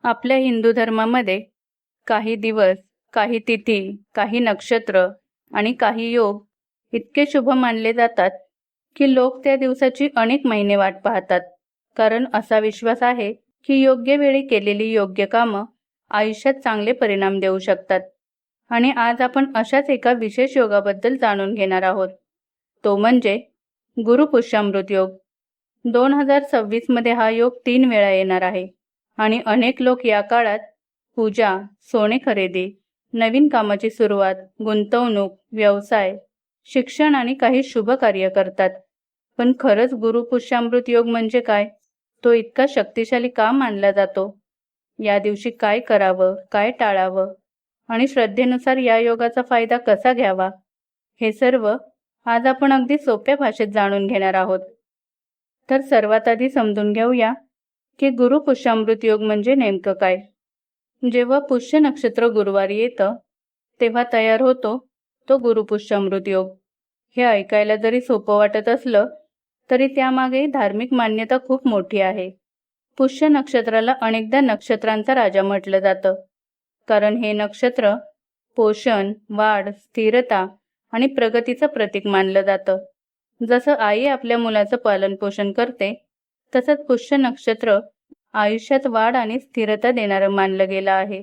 आपल्या हिंदू धर्मामध्ये काही दिवस, काही तिथी, काही नक्षत्र आणि काही योग इतके शुभ मानले जातात की लोक त्या दिवसाची अनेक महिने वाट पाहतात. कारण असा विश्वास आहे की योग्य वेळी केलेली योग्य कामं आयुष्यात चांगले परिणाम देऊ शकतात. आणि आज आपण अशाच एका विशेष योगाबद्दल जाणून घेणार आहोत. तो म्हणजे गुरुपुष्यामृत योग. 2026 मध्ये हा योग 3 वेळा येणार आहे आणि अनेक लोक या काळात पूजा, सोने खरेदी, नवीन कामाची सुरुवात, गुंतवणूक, व्यवसाय, शिक्षण आणि काही शुभ कार्य करतात. पण खरंच गुरुपुष्यामृत योग म्हणजे काय? तो इतका शक्तिशाली का मानला जातो? या दिवशी काय करावं, काय टाळावं आणि श्रद्धेनुसार या योगाचा फायदा कसा घ्यावा, हे सर्व आज आपण अगदी सोप्या भाषेत जाणून घेणार आहोत. तर सर्वात आधी समजून घेऊया की गुरुपुष्यामृत योग म्हणजे नेमकं काय. जेव्हा पुष्य नक्षत्र गुरुवारी येतं तेव्हा तयार होतो तो गुरुपुष्यामृत योग. हे ऐकायला जरी सोपं वाटत असलं तरी त्यामागे धार्मिक मान्यता खूप मोठी आहे. पुष्य नक्षत्राला अनेकदा नक्षत्रांचा राजा म्हटलं जातं, कारण हे नक्षत्र पोषण, वाढ, स्थिरता आणि प्रगतीचं प्रतीक मानलं जातं. जसं आई आपल्या मुलाचं पालनपोषण करते, तसंच पुष्य नक्षत्र आयुष्यात वाढ आणि स्थिरता देणारं मानलं गेलं आहे.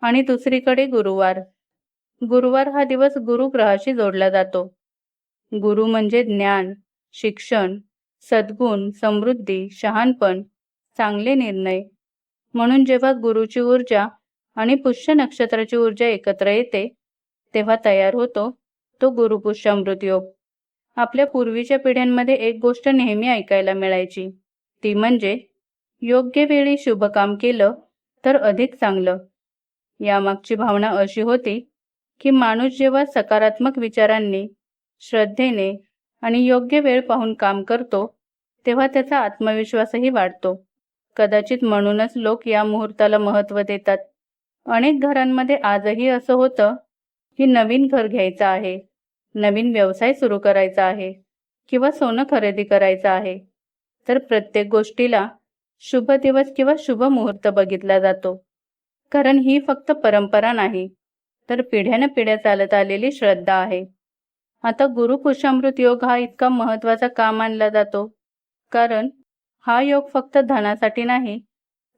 आणि दुसरीकडे गुरुवार. गुरुवार हा दिवस गुरु ग्रहाशी जोडला जातो. गुरु म्हणजे ज्ञान, शिक्षण, सद्गुण, समृद्धी, शहाणपण, चांगले निर्णय. म्हणून जेव्हा गुरुची ऊर्जा आणि पुष्य नक्षत्राची ऊर्जा एकत्र येते तेव्हा तयार होतो तो गुरुपुष्यामृत योग. आपल्या पूर्वीच्या पिढ्यांमध्ये एक गोष्ट नेहमी ऐकायला मिळायची, ती म्हणजे योग्य वेळी शुभ काम केलं तर अधिक चांगलं. यामागची भावना अशी होती की माणूस जेव्हा सकारात्मक विचारांनी, श्रद्धेने आणि योग्य वेळ पाहून काम करतो तेव्हा त्याचा आत्मविश्वासही वाढतो. कदाचित म्हणूनच लोक या मुहूर्ताला महत्त्व देतात. अनेक घरांमध्ये आजही असं होतं की नवीन घर घ्यायचं आहे, नवीन व्यवसाय सुरू करायचा आहे किंवा सोनं खरेदी करायचं आहे, तर प्रत्येक गोष्टीला शुभ दिवस किंवा शुभ मुहूर्त बघितला जातो. कारण ही फक्त परंपरा नाही, तर पिढ्यानपिढ्या चालत आलेली श्रद्धा आहे. आता गुरुपुष्यामृत योग हा इतका महत्त्वाचा का मानला जातो? कारण हा योग फक्त धनासाठी नाही,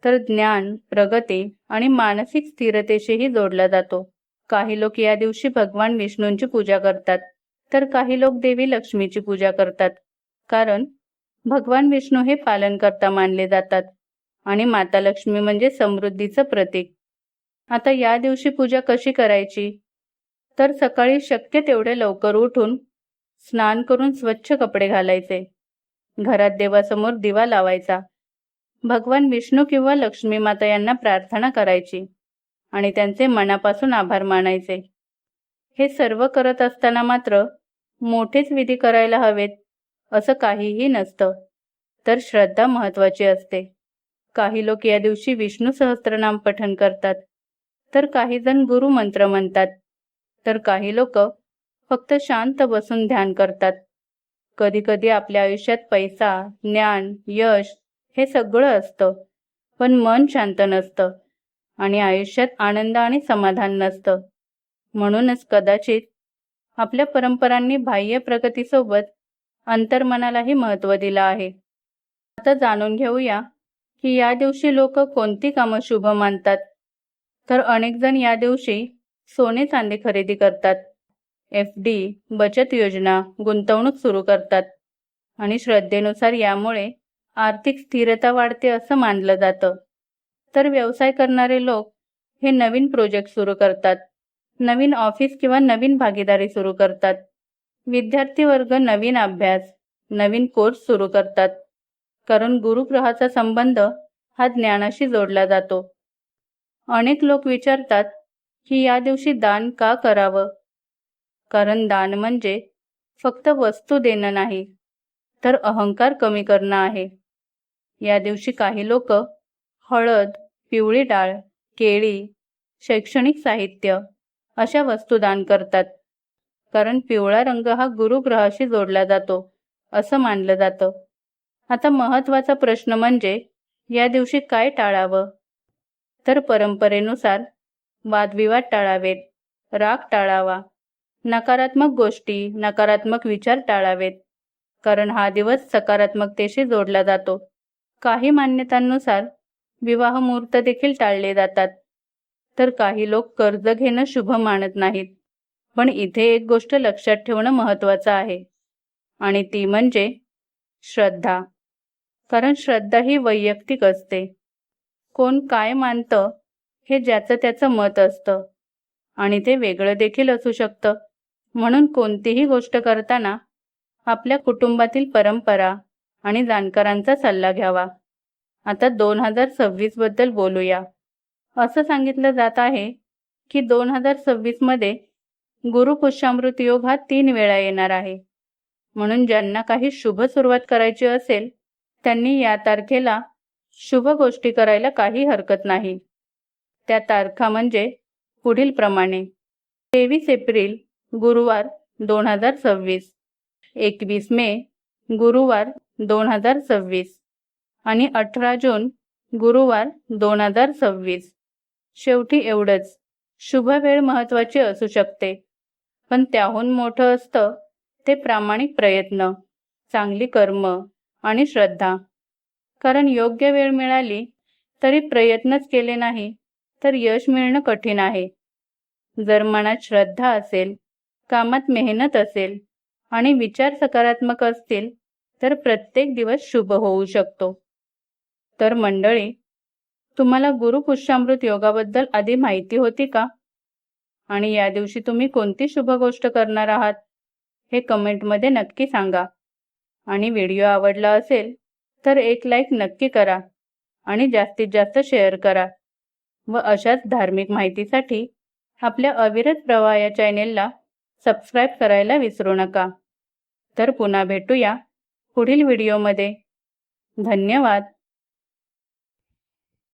तर ज्ञान, प्रगती आणि मानसिक स्थिरतेशीही जोडला जातो. काही लोक या दिवशी भगवान विष्णूंची पूजा करतात, तर काही लोक देवी लक्ष्मीची पूजा करतात. कारण भगवान विष्णू हे पालनकर्ता मानले जातात आणि माता लक्ष्मी म्हणजे समृद्धीचं प्रतीक. आता या दिवशी पूजा कशी करायची? तर सकाळी शक्य तेवढे लवकर उठून स्नान करून स्वच्छ कपडे घालायचे. घरात देवासमोर दिवा लावायचा. भगवान विष्णू किंवा लक्ष्मी माता यांना प्रार्थना करायची आणि त्यांचे मनापासून आभार मानायचे. हे सर्व करत असताना मात्र मोठेच विधी करायला हवेत असं काहीही नसतं, तर श्रद्धा महत्त्वाची असते. काही लोक या दिवशी विष्णू सहस्त्रनाम पठण करतात, तर काही जण गुरुमंत्र म्हणतात, तर काही लोक फक्त शांत बसून ध्यान करतात. कधी कधी आपल्या आयुष्यात पैसा, ज्ञान, यश हे सगळं असतं, पण मन शांत नसतं आणि आयुष्यात आनंद आणि समाधान नसतं. म्हणूनच कदाचित आपल्या परंपरांनी बाह्य प्रगतीसोबत अंतर्मनालाही महत्त्व दिलं आहे. आता जाणून घेऊया की या दिवशी लोक कोणती कामं शुभ मानतात. तर अनेक जण या दिवशी सोने चांदी खरेदी करतात, FD, बचत योजना, गुंतवणूक सुरू करतात आणि श्रद्धेनुसार यामुळे आर्थिक स्थिरता वाढते असं मानलं जातं. तर व्यवसाय करणारे लोक हे नवीन प्रोजेक्ट सुरू करतात, नवीन ऑफिस किंवा नवीन भागीदारी सुरू करतात. विद्यार्थी वर्ग नवीन अभ्यास, नवीन कोर्स सुरू करतात, कारण गुरुग्रहाचा संबंध हा ज्ञानाशी जोडला जातो. अनेक लोक विचारतात की या दिवशी दान का करावं? कारण दान म्हणजे फक्त वस्तू देणं नाही, तर अहंकार कमी करणं आहे. या दिवशी काही लोक हळद, पिवळी डाळ, केळी, शैक्षणिक साहित्य अशा वस्तू दान करतात. कारण पिवळा रंग हा गुरुग्रहाशी जोडला जातो असं मानलं जातं. आता महत्त्वाचा प्रश्न म्हणजे या दिवशी काय टाळावं? तर परंपरेनुसार वादविवाद टाळावेत, राग टाळावा, नकारात्मक गोष्टी, नकारात्मक विचार टाळावेत, कारण हा दिवस सकारात्मकतेशी जोडला जातो. काही मान्यतांनुसार विवाह मुहूर्त देखील टाळले जातात. तर काही लोक कर्ज घेणं शुभ मानत नाहीत. पण इथे एक गोष्ट लक्षात ठेवणं महत्त्वाचं आहे, आणि ती म्हणजे श्रद्धा. कारण श्रद्धा ही वैयक्तिक असते. कोण काय मानतं हे ज्याचं त्याचं मत असतं, आणि ते वेगळं देखील असू शकतं. म्हणून कोणतीही गोष्ट करताना आपल्या कुटुंबातील परंपरा आणि जाणकारांचा सल्ला घ्यावा. आता 2026 बद्दल बोलूया. असं सांगितलं जात आहे की 2026 मध्ये गुरु पुष्यामृत योग हा 3 वेळा येणार आहे. म्हणून ज्यांना काही शुभ सुरुवात करायची असेल त्यांनी या तारखेला शुभ गोष्टी करायला काही हरकत नाही. त्या तारखा म्हणजे पुढील प्रमाणे: 23 एप्रिल गुरुवार 2026, 21 मे गुरुवार 2026 आणि 18 जून गुरुवार 2026. शेवटी एवढंच, शुभ वेळ महत्त्वाची असू शकते, पण त्याहून मोठं असतं ते प्रामाणिक प्रयत्न, चांगली कर्म आणि श्रद्धा. कारण योग्य वेळ मिळाली तरी प्रयत्नच केले नाही तर यश मिळणं कठीण आहे. जर मनात श्रद्धा असेल, कामात मेहनत असेल आणि विचार सकारात्मक असतील तर प्रत्येक दिवस शुभ होऊ शकतो. तर मंडळी, तुम्हाला गुरु पुष्यामृत योगाबद्दल आधी माहिती होती का? आणि या दिवशी तुम्ही कोणती शुभ गोष्ट करणार आहात हे कमेंटमध्ये नक्की सांगा. आणि व्हिडिओ आवडला असेल तर एक लाईक नक्की करा आणि जास्तीत जास्त शेअर करा. व अशाच धार्मिक माहितीसाठी आपल्या अविरत प्रवाह या चॅनेलला सबस्क्राईब करायला विसरू नका. तर पुन्हा भेटूया पुढील व्हिडिओमध्ये. धन्यवाद.